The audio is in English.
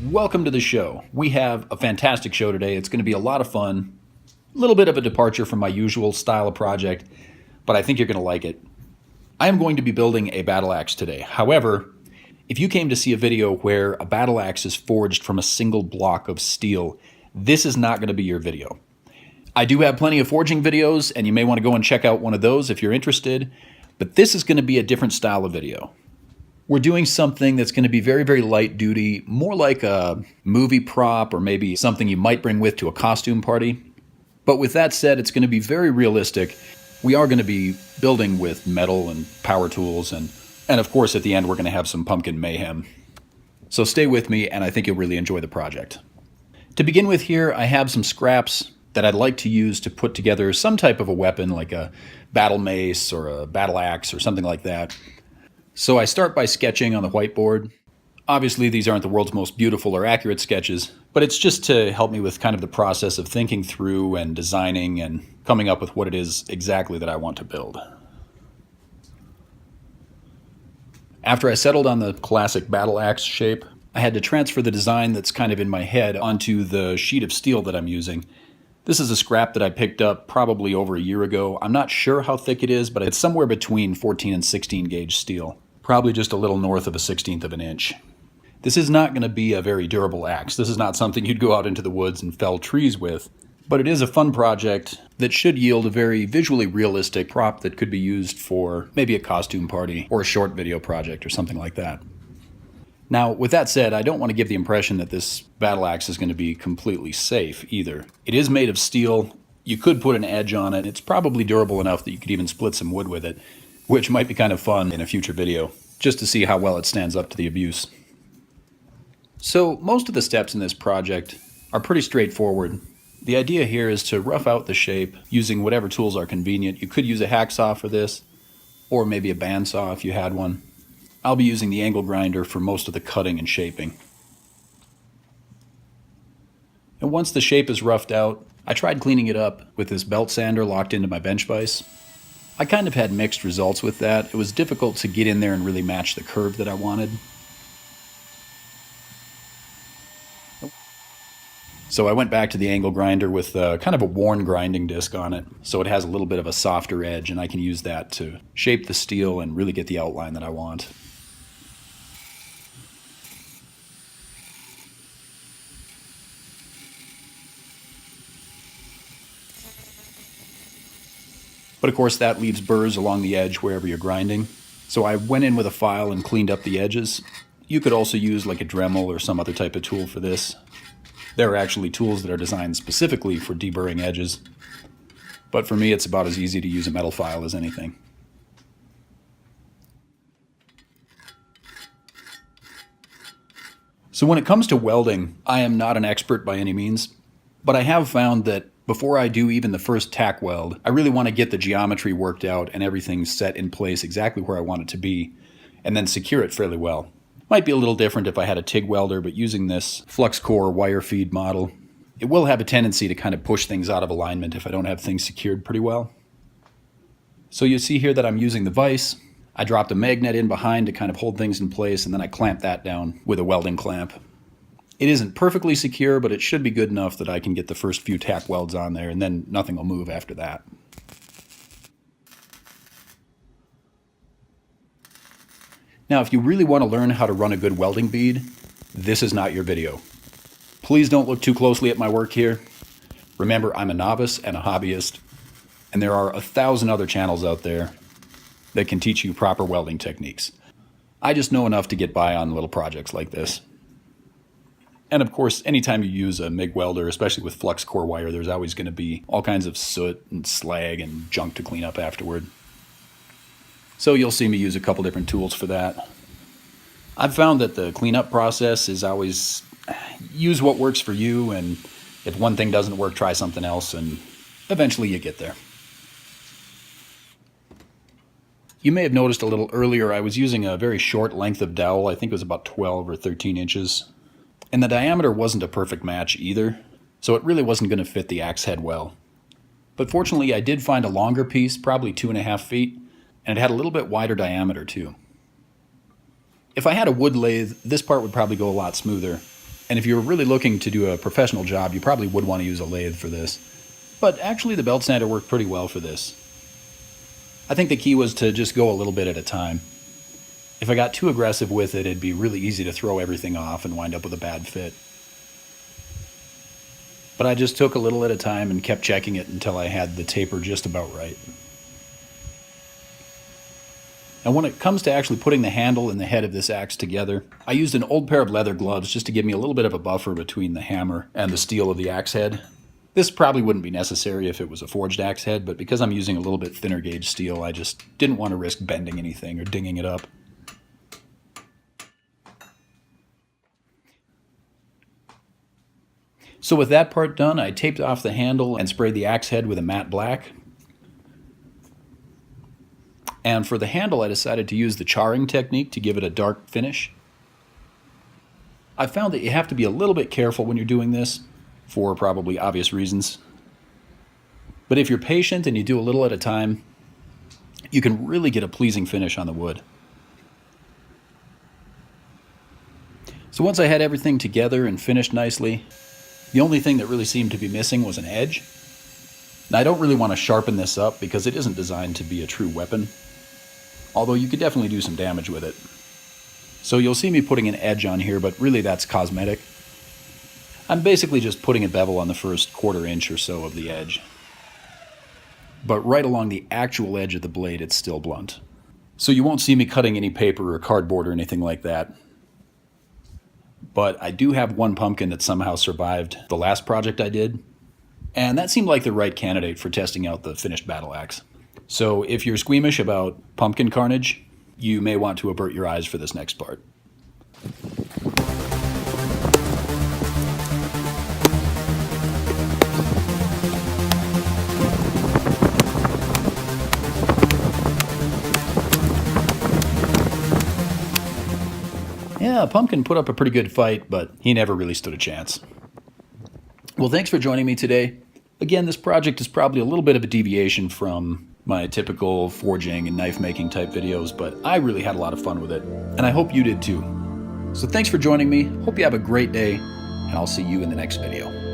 Welcome to the show. We have a fantastic show today. It's going to be a lot of fun, a little bit of a departure from my usual style of project, but I think you're going to like it. I am going to be building a battle axe today. However, if you came to see a video where a battle axe is forged from a single block of steel, this is not going to be your video. I do have plenty of forging videos, and you may want to go and check out one of those if you're interested, but this is going to be a different style of video. We're doing something that's going to be very, very light duty, more like a movie prop or maybe something you might bring with to a costume party. But with that said, it's going to be very realistic. We are going to be building with metal and power tools, and of course at the end we're going to have some pumpkin mayhem. So stay with me, and I think you'll really enjoy the project. To begin with here, I have some scraps that I'd like to use to put together some type of a weapon, like a battle mace or a battle axe or something like that. So I start by sketching on the whiteboard. Obviously, these aren't the world's most beautiful or accurate sketches, but it's just to help me with kind of the process of thinking through and designing and coming up with what it is exactly that I want to build. After I settled on the classic battle axe shape, I had to transfer the design that's kind of in my head onto the sheet of steel that I'm using. This is a scrap that I picked up probably over a year ago. I'm not sure how thick it is, but it's somewhere between 14 and 16 gauge steel. Probably just a little north of a 1/16 of an inch. This is not going to be a very durable axe. This is not something you'd go out into the woods and fell trees with, but it is a fun project that should yield a very visually realistic prop that could be used for maybe a costume party or a short video project or something like that. Now, with that said, I don't want to give the impression that this battle axe is going to be completely safe either. It is made of steel. You could put an edge on it. It's probably durable enough that you could even split some wood with it, which might be kind of fun in a future video, just to see how well it stands up to the abuse. So most of the steps in this project are pretty straightforward. The idea here is to rough out the shape using whatever tools are convenient. You could use a hacksaw for this, or maybe a bandsaw if you had one. I'll be using the angle grinder for most of the cutting and shaping. And once the shape is roughed out, I tried cleaning it up with this belt sander locked into my bench vise. I kind of had mixed results with that. It was difficult to get in there and really match the curve that I wanted. So I went back to the angle grinder with kind of a worn grinding disc on it, so it has a little bit of a softer edge, and I can use that to shape the steel and really get the outline that I want. But of course that leaves burrs along the edge wherever you're grinding. So I went in with a file and cleaned up the edges. You could also use like a Dremel or some other type of tool for this. There are actually tools that are designed specifically for deburring edges. But for me, it's about as easy to use a metal file as anything. So when it comes to welding, I am not an expert by any means, but I have found that before I do even the first tack weld, I really want to get the geometry worked out and everything set in place exactly where I want it to be, and then secure it fairly well. Might be a little different if I had a TIG welder, but using this flux core wire feed model, it will have a tendency to kind of push things out of alignment if I don't have things secured pretty well. So you see here that I'm using the vise. I dropped a magnet in behind to kind of hold things in place, and then I clamped that down with a welding clamp. It isn't perfectly secure, but it should be good enough that I can get the first few tack welds on there, and then nothing will move after that. Now, if you really want to learn how to run a good welding bead, this is not your video. Please don't look too closely at my work here. Remember, I'm a novice and a hobbyist, and there are 1,000 other channels out there that can teach you proper welding techniques. I just know enough to get by on little projects like this. And of course, anytime you use a MIG welder, especially with flux core wire, there's always going to be all kinds of soot and slag and junk to clean up afterward. So you'll see me use a couple different tools for that. I've found that the cleanup process is always use what works for you, and if one thing doesn't work, try something else, and eventually you get there. You may have noticed a little earlier I was using a very short length of dowel. I think it was about 12 or 13 inches. And the diameter wasn't a perfect match either, so it really wasn't going to fit the axe head well. But fortunately I did find a longer piece, probably 2.5 feet, and it had a little bit wider diameter too. If I had a wood lathe, this part would probably go a lot smoother, And if you're really looking to do a professional job, you probably would want to use a lathe for this. But actually the belt sander worked pretty well for this. I think the key was to just go a little bit at a time. If I got too aggressive with it, it'd be really easy to throw everything off and wind up with a bad fit. But I just took a little at a time and kept checking it until I had the taper just about right. And when it comes to actually putting the handle and the head of this axe together, I used an old pair of leather gloves just to give me a little bit of a buffer between the hammer and the steel of the axe head. This probably wouldn't be necessary if it was a forged axe head, but because I'm using a little bit thinner gauge steel, I just didn't want to risk bending anything or dinging it up. So with that part done, I taped off the handle and sprayed the axe head with a matte black. And for the handle, I decided to use the charring technique to give it a dark finish. I found that you have to be a little bit careful when you're doing this, for probably obvious reasons. But if you're patient and you do a little at a time, you can really get a pleasing finish on the wood. So once I had everything together and finished nicely, the only thing that really seemed to be missing was an edge. Now I don't really want to sharpen this up because it isn't designed to be a true weapon, although you could definitely do some damage with it. So you'll see me putting an edge on here, but really that's cosmetic. I'm basically just putting a bevel on the first 1/4 inch or so of the edge. But right along the actual edge of the blade, it's still blunt. So you won't see me cutting any paper or cardboard or anything like that. But I do have one pumpkin that somehow survived the last project I did, and that seemed like the right candidate for testing out the finished battle axe. So if you're squeamish about pumpkin carnage, you may want to avert your eyes for this next part. Yeah, Pumpkin put up a pretty good fight, but he never really stood a chance. Well, thanks for joining me today. Again, this project is probably a little bit of a deviation from my typical forging and knife making type videos, but I really had a lot of fun with it, and I hope you did too. So thanks for joining me. Hope you have a great day, and I'll see you in the next video.